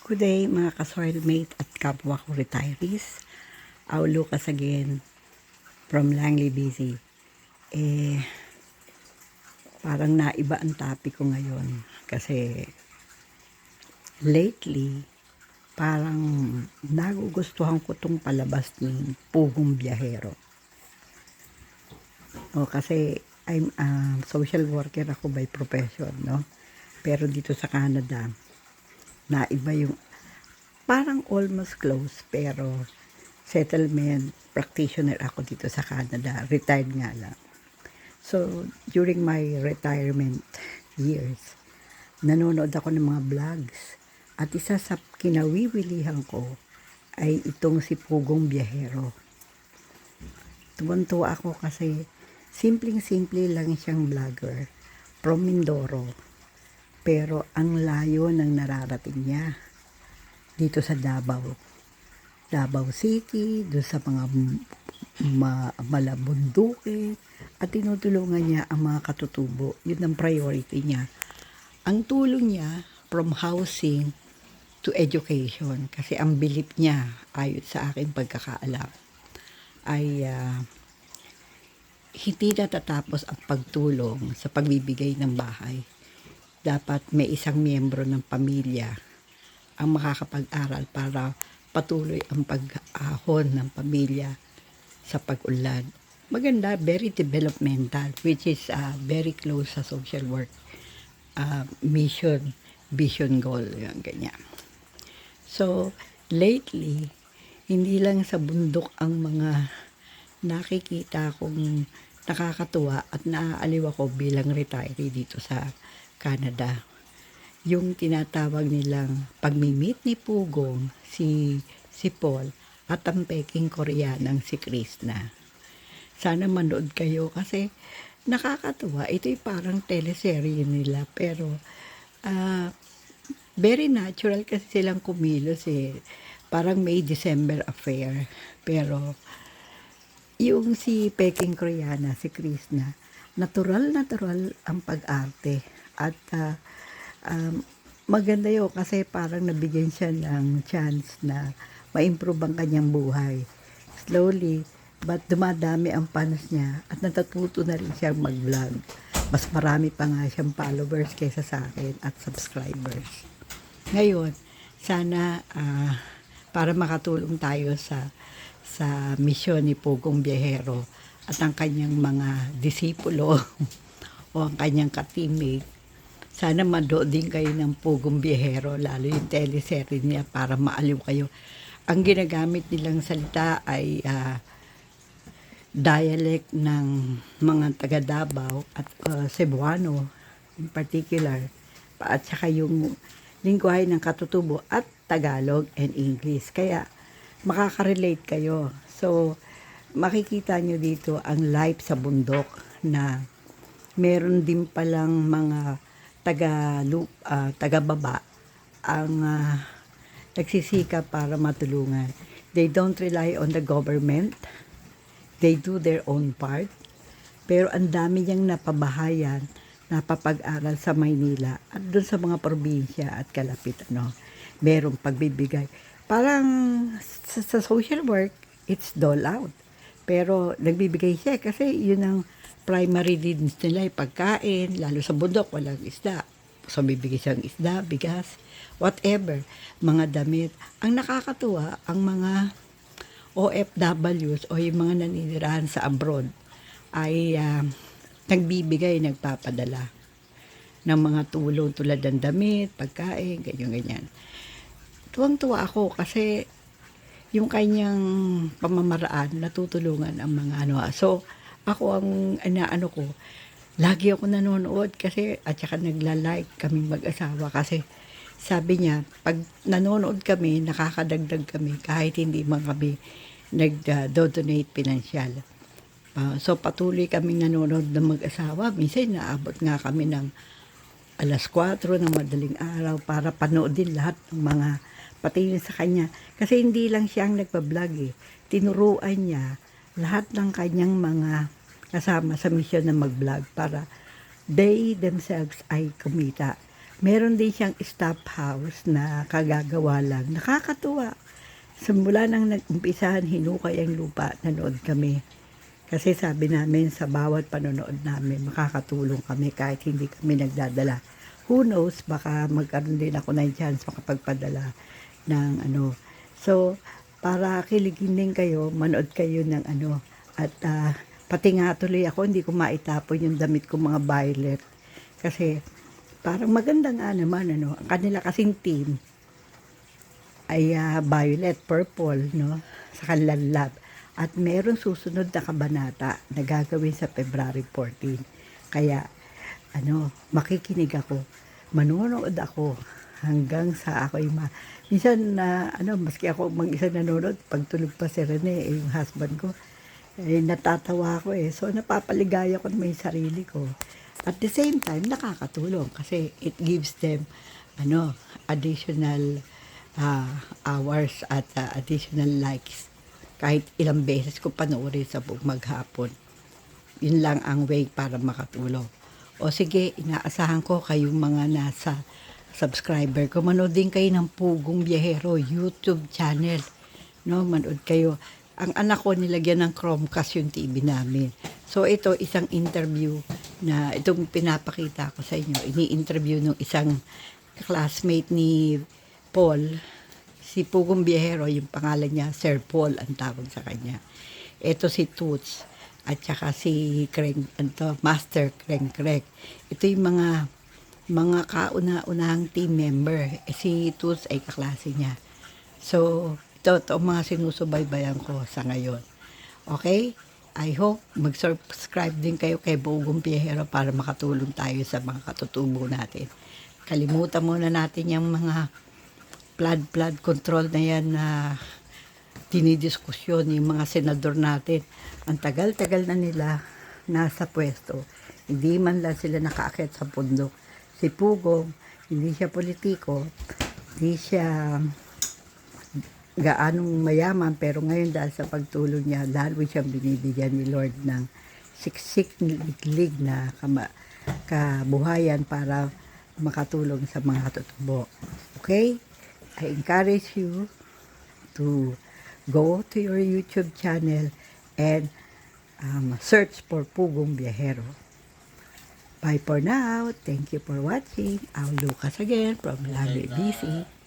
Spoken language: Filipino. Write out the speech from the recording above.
Good day mga ka-soilmate at kapwa ko retirees. Lucas again from Langley, BC. Parang naiba ang topic ko ngayon kasi lately parang nagugustuhan ko tong palabas ni Pugong Biyahero. Kasi I'm a social worker ako by profession, no? Pero dito sa Canada, naiba yung parang almost close pero settlement practitioner ako dito sa Canada. Retired nga lang. So, during my retirement years, nanonood ako ng mga vlogs. At isa sa kinawiwilihan ko ay itong si Pugong Biyahero. Tuwan-tuwa ako kasi simpleng-simple lang siyang vlogger from Mindoro. Pero ang layo ng nararating niya dito sa Davao City, doon sa mga malabundukin, at tinutulungan niya ang mga katutubo. Yun ang priority niya. Ang tulong niya from housing to education, kasi ang belief niya, ayon sa aking pagkakaalam, ay hindi natatapos ang pagtulong sa pagbibigay ng bahay. Dapat may isang miyembro ng pamilya ang makakapag-aral para patuloy ang pag-ahon ng pamilya sa pag-unlad. Maganda, very developmental, which is very close sa social work mission, vision, goal, yung ganyan. So, lately, hindi lang sa bundok ang mga nakikita kong nakakatuwa at naaaliw ako bilang retiree dito sa Canada. Yung tinatawag nilang pagmi-meet ni Pugong, si Paul, at ang peking Koreanang si Krishna. Sana manood kayo kasi nakakatuwa. Ito'y parang teleserye nila pero very natural kasi silang kumilos eh. Parang May December affair. Pero yung si peking Koreana, si Krishna, natural ang pag-arte at maganda yun kasi parang nabigyan siya ng chance na ma-improve ang kanyang buhay. Slowly, but dumadami ang fans niya at natututo na rin siyang mag-vlog. Mas marami pa nga siyang followers kaysa sa akin at subscribers. Ngayon, sana para makatulong tayo sa misyon ni Pugong Biyahero at ang kanyang mga disipulo o ang kanyang ka-teammate, sana manood din kayo ng Pugong Biyahero, lalo yung teleserye niya para maaliw kayo. Ang ginagamit nilang salita ay dialect ng mga taga Davao at Cebuano in particular, at saka yung lingwahe ng katutubo at Tagalog and English. Kaya makaka-relate kayo. So, makikita nyo dito ang life sa bundok na meron din palang mga taga-baba ang nagsisika para matulungan. They don't rely on the government. They do their own part. Pero ang dami niyang napabahayan, napapag-aral sa Maynila at doon sa mga probinsya at kalapit. Merong pagbibigay. Parang sa social work, it's dole out. Pero nagbibigay siya kasi yun ang primary needs nila, pagkain, lalo sa bundok, walang isda. So, bibigay siyang isda, bigas, whatever, mga damit. Ang nakakatuwa, ang mga OFWs o yung mga naninirahan sa abroad ay nagbibigay, nagpapadala ng mga tulong tulad ng damit, pagkain, ganyan. Tuwang-tuwa ako kasi yung kanyang pamamaraan, natutulungan ang mga So, ako ang ko, lagi ako nanonood kasi at saka nagla-like kaming mag-asawa kasi sabi niya, pag nanonood kami, nakakadagdag kami kahit hindi man kami nag-donate pinansyal. So, patuloy kaming nanonood ng mag-asawa. Minsan, naabot nga kami ng 4:00 ng madaling araw para panoodin lahat ng mga patingin sa kanya. Kasi hindi lang siyang nagpa-vlog eh. Tinuruan niya lahat ng kanyang mga kasama sa misyon na mag-vlog para they themselves ay kumita. Meron din siyang staff house na kagagawa lang. Nakakatuwa. Simula nang nag-umpisahan, hinukay ang lupa, nanood kami. Kasi sabi namin, sa bawat panonood namin, makakatulong kami kahit hindi kami nagdadala. Who knows, baka magkaroon din ako ng chance makapagpadala ng ano. So, para kiligin din kayo, manood kayo ng ano. At pati nga tuloy ako, hindi ko maitapon yung damit ko mga violet. Kasi parang maganda nga naman, ano. Ang kanila kasing team ay violet, purple, no? Sa kanilang lab. At meron susunod na kabanata na gagawin sa February 14. Kaya, ano, makikinig ako. Manonood ako hanggang sa ako'y minsan na, maski ako mag-isa nanonood, pagtulog pa si Rene, yung husband ko, natatawa ako eh. So, napapaligaya ko naman yung sarili ko. At the same time, nakakatulong kasi it gives them, additional hours at additional likes. Kahit ilang beses ko panoorin sa buong maghapon. Yun lang ang way para makatulong. O sige, inaasahan ko kayong mga nasa subscriber ko. Manood din kayo ng Pugong Biyahero YouTube channel. No, manood kayo. Ang anak ko nilagyan ng Chromecast yung TV namin. So ito, isang interview na itong pinapakita ko sa inyo. Ini-interview ng isang classmate ni Paul, si Pugong Biyahero, yung pangalan niya, Sir Paul ang tawag sa kanya. Ito si Toots, at saka si Master Kreng Kreng. Ito yung mga kauna-unahang team member. Si Toots ay kaklase niya. So, ito ang mga sinusubaybayan ko sa ngayon. Okay? I hope mag-subscribe din kayo kay Pugong Biyahero para makatulong tayo sa mga katutubo natin. Kalimutan muna natin yung mga flood control na yan na dinidiskusyon yung mga senador natin. Ang tagal-tagal na nila nasa pwesto. Hindi man lang sila nakaakyat sa bundok. Si Pugong, hindi siya politiko, hindi siya gaanong mayaman, pero ngayon dahil sa pagtulong niya, lalo siyang binibigyan ni Lord ng siksik lig na kabuhayan para makatulong sa mga katutubo. Okay? I encourage you to go to your YouTube channel and search for Pugong Biyahero. Bye for now. Thank you for watching. I'm Lucas again from Lagi BC.